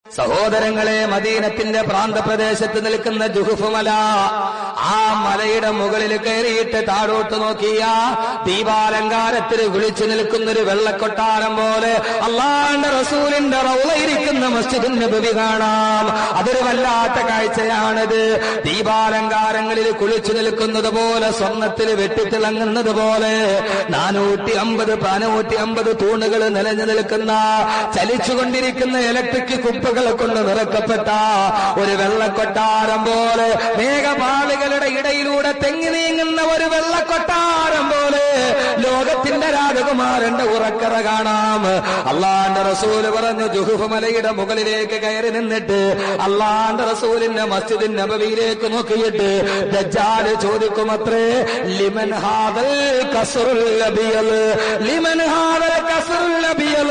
സഹോദരങ്ങളെ, മദീനത്തിന്റെ പ്രാന്തപ്രദേശത്ത് നിൽക്കുന്ന ജുഹുഫ് മല, ആ മലയുടെ മുകളിൽ കയറിയിട്ട് താഴോട്ട് നോക്കിയ ദീപാലങ്കാരത്തിൽ വിളിച്ചു നിൽക്കുന്നൊരു വെള്ളക്കൊട്ടാരം പോലെ അള്ളാഹുവിന്റെ റസൂലിന്റെ റൗളയിരിക്കുന്ന മസ്ജിദുൻ നബവി കാണാം. അതൊരു വല്ലാത്ത കാഴ്ചയാണിത്. ദീപാലങ്കാരങ്ങളിൽ കുളിച്ചു നിൽക്കുന്നത് പോലെ, സ്വർണത്തിൽ വെട്ടിത്തിളങ്ങുന്നത് പോലെ 450 തൂണുകൾ നിലഞ്ഞു നിൽക്കുന്ന, ചലിച്ചുകൊണ്ടിരിക്കുന്ന ഇലക്ട്രിക് കുപ്പകൾ കൊണ്ട് നിറക്കപ്പെട്ട ഒരു വെള്ളക്കൊട്ടാരം പോലെ, മേഘപാളികളുടെ ഇടയിലൂടെ തെങ്ങി നീങ്ങുന്ന ഒരു വെള്ളക്കൊട്ടാരം പോലെ ലോകത്തിന്റെ രാജകുമാരന്റെ ഉറക്കറ കാണാം. അള്ളാന്റെ റസൂല് പറഞ്ഞു, ജുഹുഫ് മലയുടെ മുകളിലേക്ക് കയറി നിന്നിട്ട് അള്ളാന്റെ റസൂലിന്റെ മസ്ജിദുൻ നബവിയിലേക്ക് നോക്കിയിട്ട് ദജ്ജാല് ചോദിക്കുമത്രേ, ലിമൻ ഹാദൽ ഖസ്റുൽ അബിയൽ, ലിമൻ ഹാദൽ ഖസ്റുൽ അബിയൽ,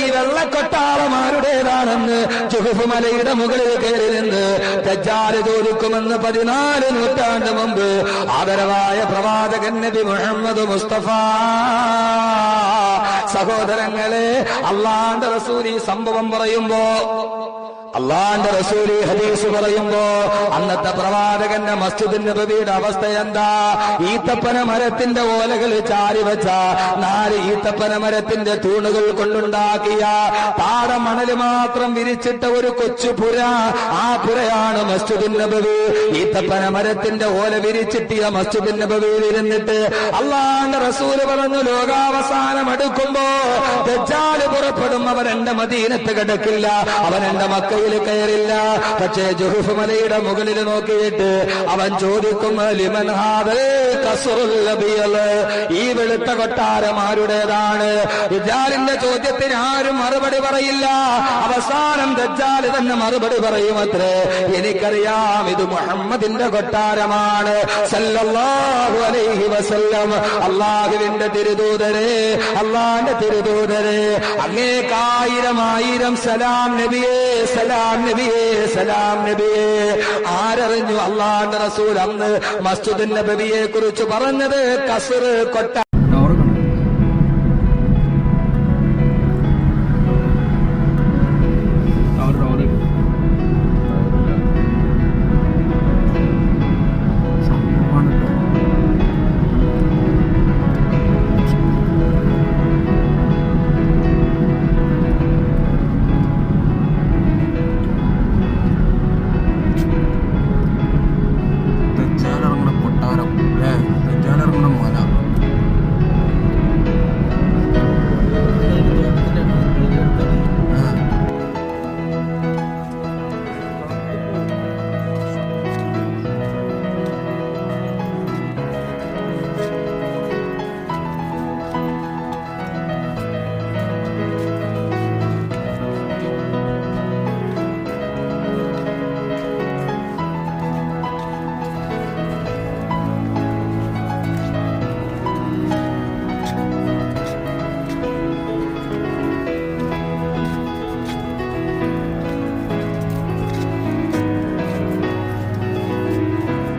ഈ വെള്ളക്കൊട്ടാരം ആരുടേതാണെന്ന് ജുഹുഫ് മലയുടെ മുകളിൽ കയറി നിന്ന് ദജ്ജാല് ചോദിക്കുമെന്ന് 14 നൂറ്റാണ്ട് മുമ്പ് ആദരവായ പ്രവാചകൻ നബി മുഹമ്മദ് മുസ്തഫ. സഹോദരങ്ങളെ, അള്ളാന്റെ റസൂൽ ഈ സംഭവം പറയുമ്പോ, അള്ളാന്റെ റസൂൽ ഹദീസ് പറയുമ്പോ, അന്നത്തെ പ്രവാചകന്റെ മസ്ജിദുൻ നബവിയുടെ അവസ്ഥ എന്താ? ഈത്തപ്പന മരത്തിന്റെ ഓലകൾ ചാരി വെച്ച 4 ഈത്തപ്പന മരത്തിന്റെ തൂണുകൾ കൊണ്ടുണ്ടാക്കിയ പാടമണല് മാത്രം വിരിച്ചിട്ട ഒരു കൊച്ചു പുര, ആ പുരയാണ് മസ്ജിദുൻ നബവി. ഈത്തപ്പന മരത്തിന്റെ ഓല വിരിച്ചിട്ടിയ മസ്ജിദുൻ നബവിയിൽ ഇരുന്നിട്ട് അള്ളാന്റെ റസൂല് പറഞ്ഞു, ലോകാവസാനം അടുക്കുമ്പോ ദജ്ജാല് പുറപ്പെടും, അവൻ എന്റെ മദീനത്ത് കിടക്കില്ല, അവൻ എന്റെ മക്ക കയറില്ല. പക്ഷേ ജുഹുഫ് മലയുടെ മുകളിൽ നോക്കിയിട്ട് അവൻ ചോദിക്കും, ലിമൻ ഹാദൽ ഖസ്റുൽ അബിയൽ, ഈ വെളുത്ത കൊട്ടാരം ആരുടേതാണ്? ദജ്ജാലിന്റെ ചോദ്യത്തിന് ആരും മറുപടി പറയില്ല. അവസാനം ദജ്ജാൽ തന്നെ മറുപടി പറയുമത്രേ, എനിക്കറിയാം, ഇത് മുഹമ്മദിന്റെ കൊട്ടാരമാണ് സല്ലല്ലാഹു അലൈഹി വസല്ലം. അള്ളാഹുവിന്റെ തിരുദൂതരെ, അള്ളാന്റെ തിരുദൂതരെ, അങ്ങേക്കായിരം സലാം നബിയേ, സലാം നബിയേ, സലാം നബിയേ. ആരറിഞ്ഞു അള്ളാഹുവിന്റെ റസൂൽ അന്ന് മസ്ജിദുൻ നബവിയെ കുറിച്ച് പറഞ്ഞത് ഖസ്ർ കൊട്ടാരം.